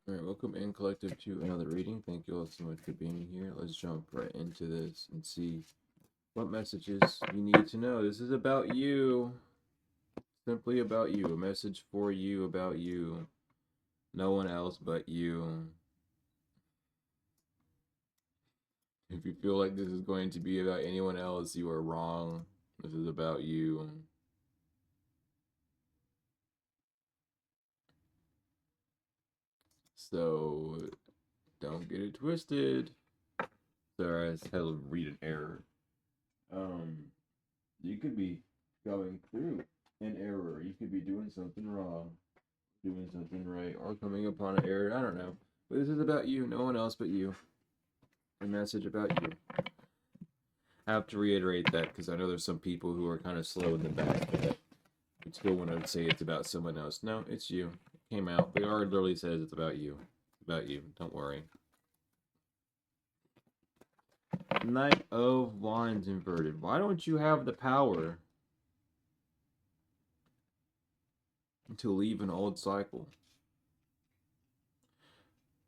All right, welcome in collective to another reading. Thank you all so much for being here. Let's jump right into this and see what messages you need to know. This is about you, simply about you. A message for you about you. No one else but you. If you feel like this is going to be about anyone else, you are wrong. This is about you. So don't get it twisted. Sorry, I just had to read an error. Um, you could be going through an error. You could be doing something wrong, doing something right, or coming upon an error. I don't know. But this is about you, no one else but you. A message about you. I have to reiterate that because I know there's some people who are kind of slow in the back that would still want to say it's about someone else. No, it's you. It came out. The card literally says it's about you. It's about you. Don't worry. Knight of Wands inverted. Why don't you have the power to leave an old cycle?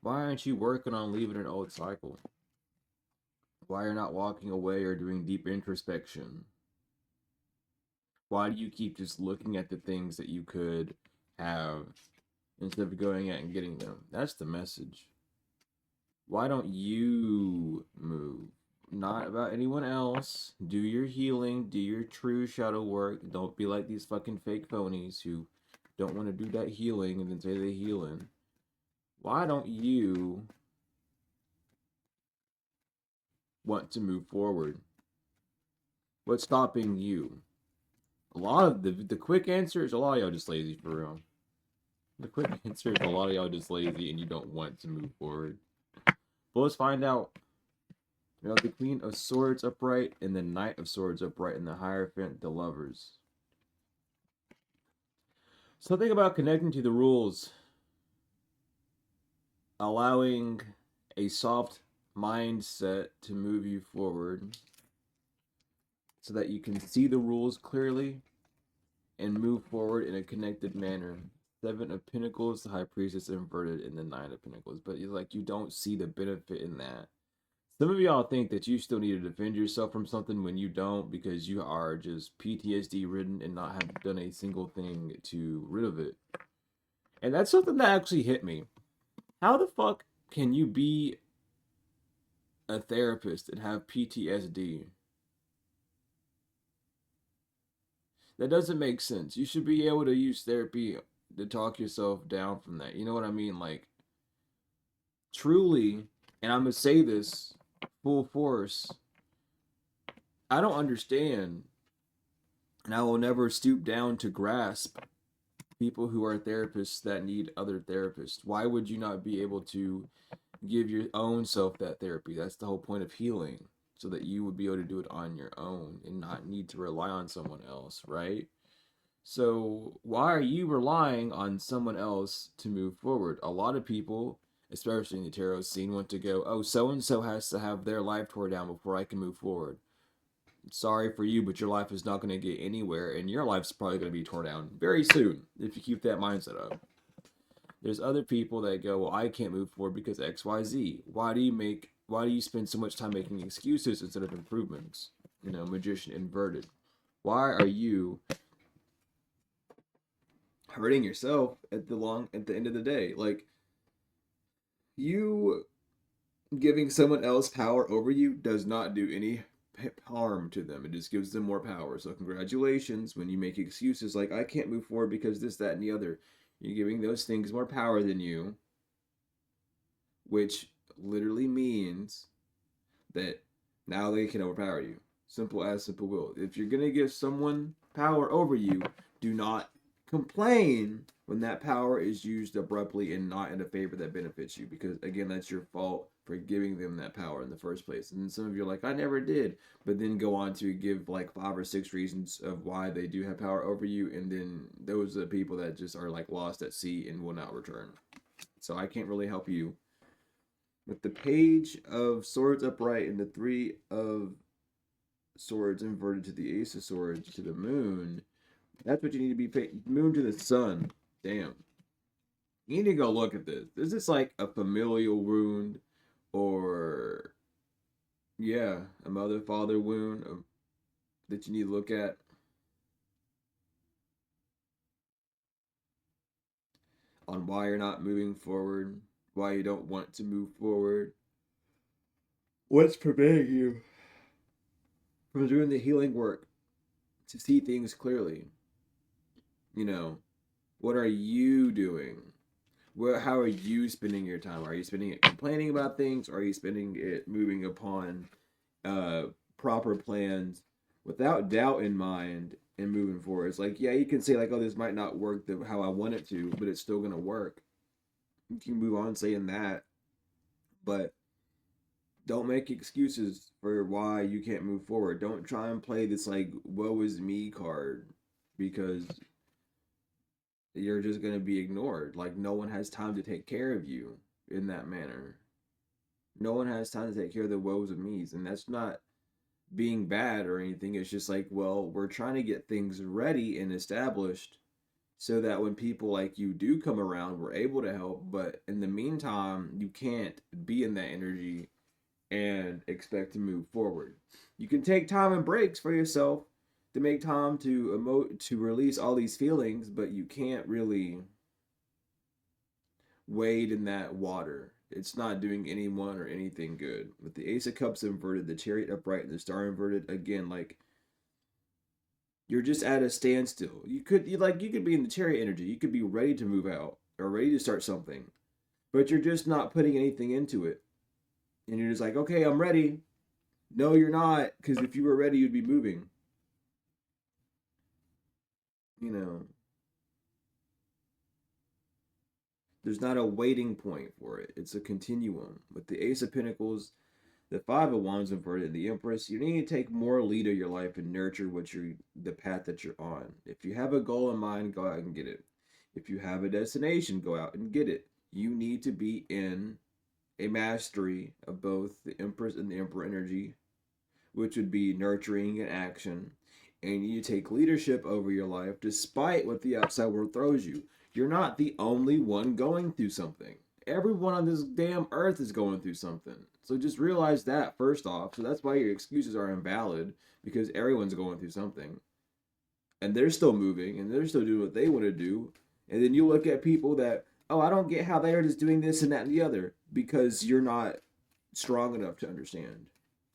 Why aren't you working on leaving an old cycle? Why you're not walking away or doing deep introspection? Why do you keep just looking at the things that you could have instead of going out and getting them? That's the message. Why don't you move? Not about anyone else. Do your healing, do your true shadow work. Don't be like these fucking fake phonies who don't want to do that healing and then say they're healing. Why don't you want to move forward? What's stopping you? A lot of the quick answer is a lot of y'all just lazy for real. The quick answer is a lot of y'all just lazy and you don't want to move forward. But let's find out. We have the Queen of Swords upright and the Knight of Swords upright and the Hierophant, the Lovers. So think about connecting to the rules, allowing a soft mindset to move you forward so that you can see the rules clearly and move forward in a connected manner. Seven of Pentacles, the High Priestess inverted, and the Nine of Pentacles. But it's like you don't see the benefit in that. Some of y'all think that you still need to defend yourself from something when you don't because you are just PTSD ridden and not have done a single thing to rid of it. And that's something that actually hit me. How the fuck can you be a therapist and have PTSD? That doesn't make sense. You should be able to use therapy to talk yourself down from that. You know what I mean? Like, truly, and I'm going to say this full force, I don't understand, and I will never stoop down to grasp people who are therapists that need other therapists. Why would you not be able to give your own self that therapy? That's the whole point of healing, so that you would be able to do it on your own and not need to rely on someone else, right? So, why are you relying on someone else to move forward? A lot of people, especially in the tarot scene, want to go, oh, so and so has to have their life tore down before I can move forward. Sorry for you, but your life is not going to get anywhere, and your life's probably going to be torn down very soon if you keep that mindset up. There's other people that go, well, I can't move forward because XYZ. Why do you spend so much time making excuses instead of improvements? You know, magician inverted. Why are you hurting yourself at the end of the day? Like, you giving someone else power over you does not do any harm to them. It just gives them more power. So congratulations when you make excuses like I can't move forward because this, that, and the other. You're giving those things more power than you, which literally means that now they can overpower you. Simple as simple will. If you're gonna give someone power over you, do not complain when that power is used abruptly and not in a favor that benefits you, because again, that's your fault for giving them that power in the first place. And then some of you are like, I never did, but then go on to give like 5 or 6 reasons of why they do have power over you, and then those are the people that just are like lost at sea and will not return. So I can't really help you. With the Page of Swords upright and the Three of Swords inverted to the Ace of Swords to the Moon, that's what you need to be paying. Moon to the Sun. Damn. You need to go look at this. Is this like a familial wound, or yeah, a mother father wound that you need to look at on why you're not moving forward, why you don't want to move forward, what's preventing you from doing the healing work to see things clearly. You know, what are you doing? How are you spending your time? Are you spending it complaining about things? Or are you spending it moving upon uh, proper plans without doubt in mind and moving forward? It's like, yeah, you can say like, oh, this might not work how I want it to, but it's still gonna work. You can move on saying that, but don't make excuses for why you can't move forward. Don't try and play this like woe is me card, because you're just going to be ignored. Like, no one has time to take care of you in that manner. No one has time to take care of the woes of me's. And that's not being bad or anything. It's just like, well, we're trying to get things ready and established so that when people like you do come around, we're able to help. But in the meantime, you can't be in that energy and expect to move forward. You can take time and breaks for yourself to make time to emote, to release all these feelings, but you can't really wade in that water. It's not doing anyone or anything good. With the Ace of Cups inverted, the Chariot upright, and the Star inverted, again, like, you're just at a standstill. You could be in the Chariot energy. You could be ready to move out or ready to start something, but you're just not putting anything into it. And you're just like, okay, I'm ready. No, you're not, because if you were ready, you'd be moving. You know, there's not a waiting point for it. It's a continuum. With the Ace of Pentacles, the Five of Wands inverted, and the Empress, you need to take more lead of your life and nurture the path that you're on. If you have a goal in mind, go out and get it. If you have a destination, go out and get it. You need to be in a mastery of both the Empress and the Emperor energy, which would be nurturing and action. And you take leadership over your life despite what the outside world throws you. You're not the only one going through something. Everyone on this damn earth is going through something. So just realize that first off. So that's why your excuses are invalid, because everyone's going through something. And they're still moving and they're still doing what they want to do. And then you look at people that, oh, I don't get how they are just doing this and that and the other, because you're not strong enough to understand.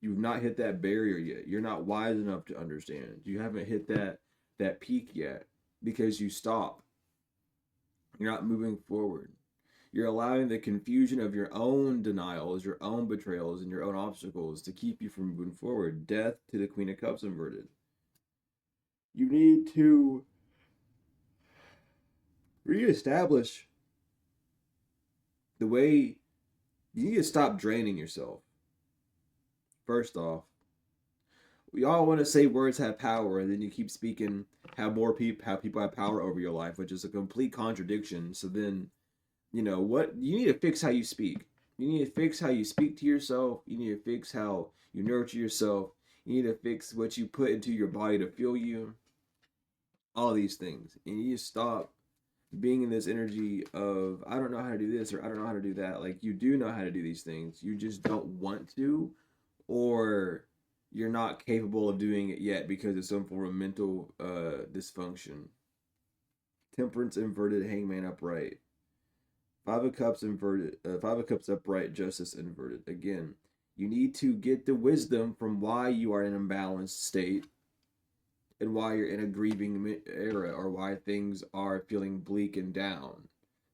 You've not hit that barrier yet. You're not wise enough to understand. You haven't hit that peak yet, because you stop. You're not moving forward. You're allowing the confusion of your own denials, your own betrayals, and your own obstacles to keep you from moving forward. Death to the Queen of Cups inverted. You need to reestablish the way. You need to stop draining yourself. First off, we all want to say words have power, and then you keep speaking how people have power over your life, which is a complete contradiction. So then, what you need to fix how you speak. You need to fix how you speak to yourself. You need to fix how you nurture yourself. You need to fix what you put into your body to fuel you. All these things, and you need to stop being in this energy of, I don't know how to do this, or I don't know how to do that. Like, you do know how to do these things, you just don't want to, or you're not capable of doing it yet because of some form of mental dysfunction. Temperance inverted, Hangman upright. Five of Cups inverted, Five of Cups upright, Justice inverted. Again, you need to get the wisdom from why you are in an imbalanced state and why you're in a grieving era, or why things are feeling bleak and down.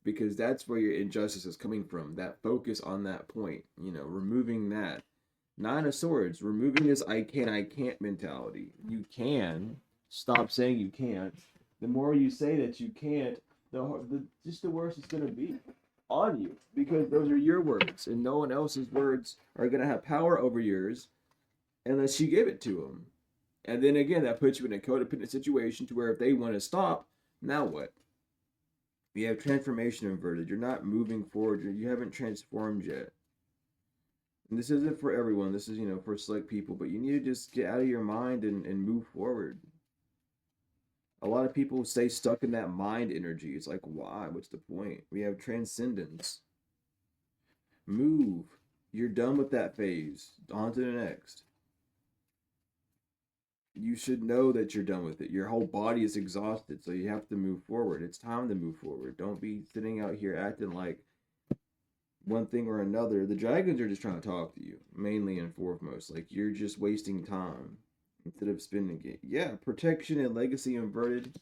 Because that's where your injustice is coming from. That focus on that point, removing that. Nine of Swords, removing this I can't mentality. You can. Stop saying you can't. The more you say that you can't, just the worse it's going to be on you. Because those are your words, and no one else's words are going to have power over yours unless you give it to them. And then again, that puts you in a codependent situation to where if they want to stop, now what? You have transformation inverted. You're not moving forward. You haven't transformed yet. And this isn't for everyone. This is, for select people. But you need to just get out of your mind and move forward. A lot of people stay stuck in that mind energy. It's like, why? What's the point? We have transcendence. Move. You're done with that phase. On to the next. You should know that you're done with it. Your whole body is exhausted, so you have to move forward. It's time to move forward. Don't be sitting out here acting like one thing or another. The dragons are just trying to talk to you, mainly and foremost. Like, you're just wasting time instead of spending it. Yeah, protection and legacy inverted.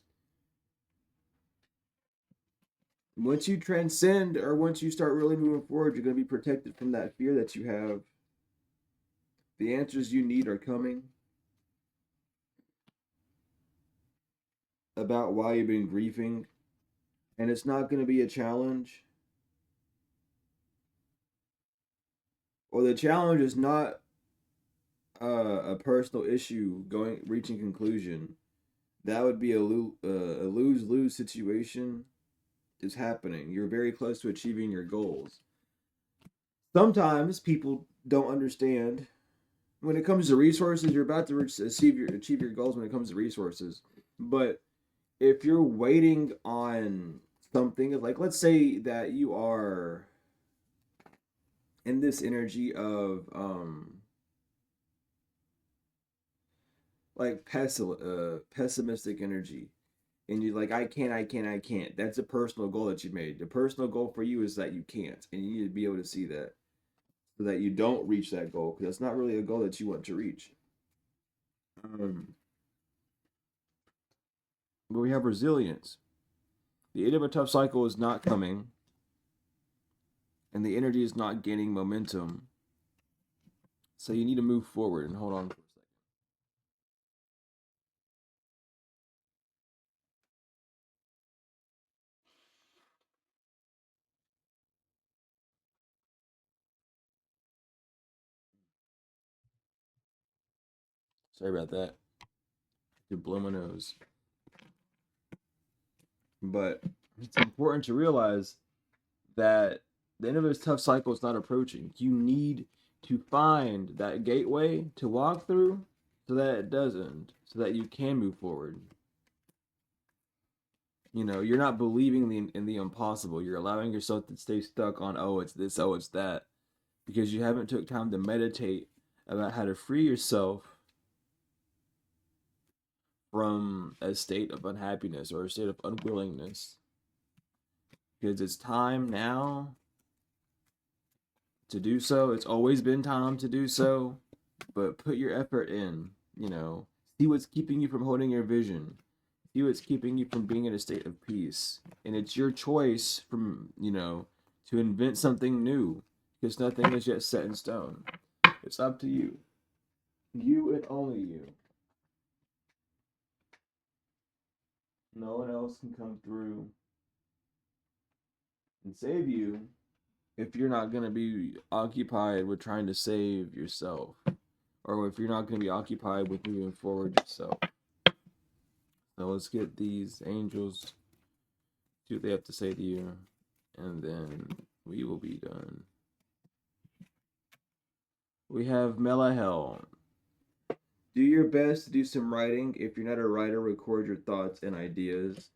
Once you transcend, or once you start really moving forward, you're going to be protected from that fear that you have. The answers you need are coming about why you've been grieving, and it's not going to be a challenge. Or the challenge is not a personal issue going reaching conclusion. That would be a lose lose situation. Is happening. You're very close to achieving your goals. Sometimes people don't understand when it comes to resources. You're about to achieve your goals when it comes to resources, but if you're waiting on something, like let's say that you are in this energy of like pessimistic energy, and you're like, I can't. That's a personal goal that you made. The personal goal for you is that you can't, and you need to be able to see that so that you don't reach that goal, because that's not really a goal that you want to reach. Um, but we have resilience. The end of a tough cycle is not coming, and the energy is not gaining momentum. So you need to move forward and hold on for a second. Sorry about that. I could blow my nose. But it's important to realize that the end of this tough cycle is not approaching. You need to find that gateway to walk through so that it doesn't, so that you can move forward. You know, you're not believing in the impossible. You're allowing yourself to stay stuck on, oh, it's this, oh, it's that, because you haven't took time to meditate about how to free yourself from a state of unhappiness or a state of unwillingness. Because it's time now to do so. It's always been time to do so, but put your effort in, you know, see what's keeping you from holding your vision. See what's keeping you from being in a state of peace. And it's your choice from, you know, to invent something new, because nothing is yet set in stone. It's up to you. You and only you. No one else can come through and save you if you're not going to be occupied with trying to save yourself, or if you're not going to be occupied with moving forward yourself. So let's get these angels, see what they have to say to you, and then we will be done. We have Malachi. Do your best to do some writing. If you're not a writer, record your thoughts and ideas.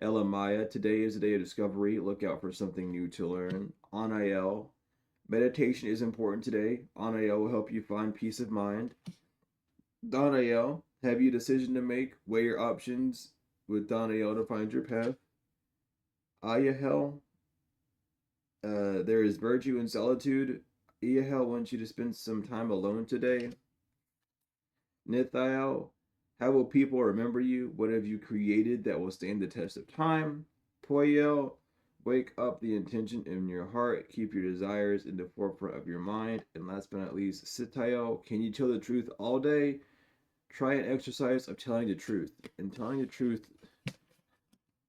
Elamaya, today is a day of discovery. Look out for something new to learn. Anael, meditation is important today. Anael will help you find peace of mind. Danael, have you a decision to make? Weigh your options with Danael to find your path. Ayahel, there is virtue in solitude. Iahel wants you to spend some time alone today. Nithiel, how will people remember you? What have you created that will stand the test of time? Poyel, wake up the intention in your heart. Keep your desires in the forefront of your mind. And last but not least, Sitael, can you tell the truth all day? Try an exercise of telling the truth. And telling the truth,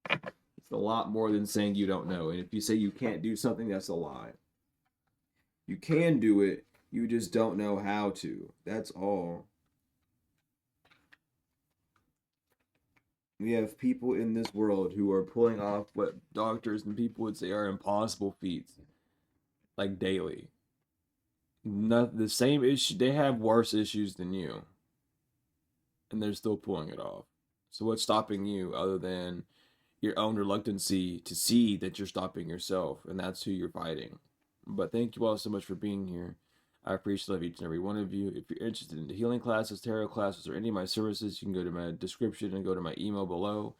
it's a lot more than saying you don't know. And if you say you can't do something, that's a lie. You can do it, you just don't know how to. That's all. We have people in this world who are pulling off what doctors and people would say are impossible feats, like daily. Not the same issue. They have worse issues than you, and they're still pulling it off. So what's stopping you other than your own reluctancy to see that you're stopping yourself, and that's who you're fighting. But thank you all so much for being here. I appreciate each and every one of you. If you're interested in the healing classes, tarot classes, or any of my services, you can go to my description and go to my email below.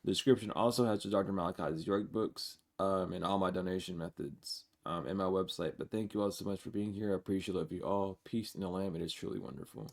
The description also has the Dr. Malachi's York books and all my donation methods and my website. But thank you all so much for being here. I appreciate you all. Peace in the Lamb. It is truly wonderful.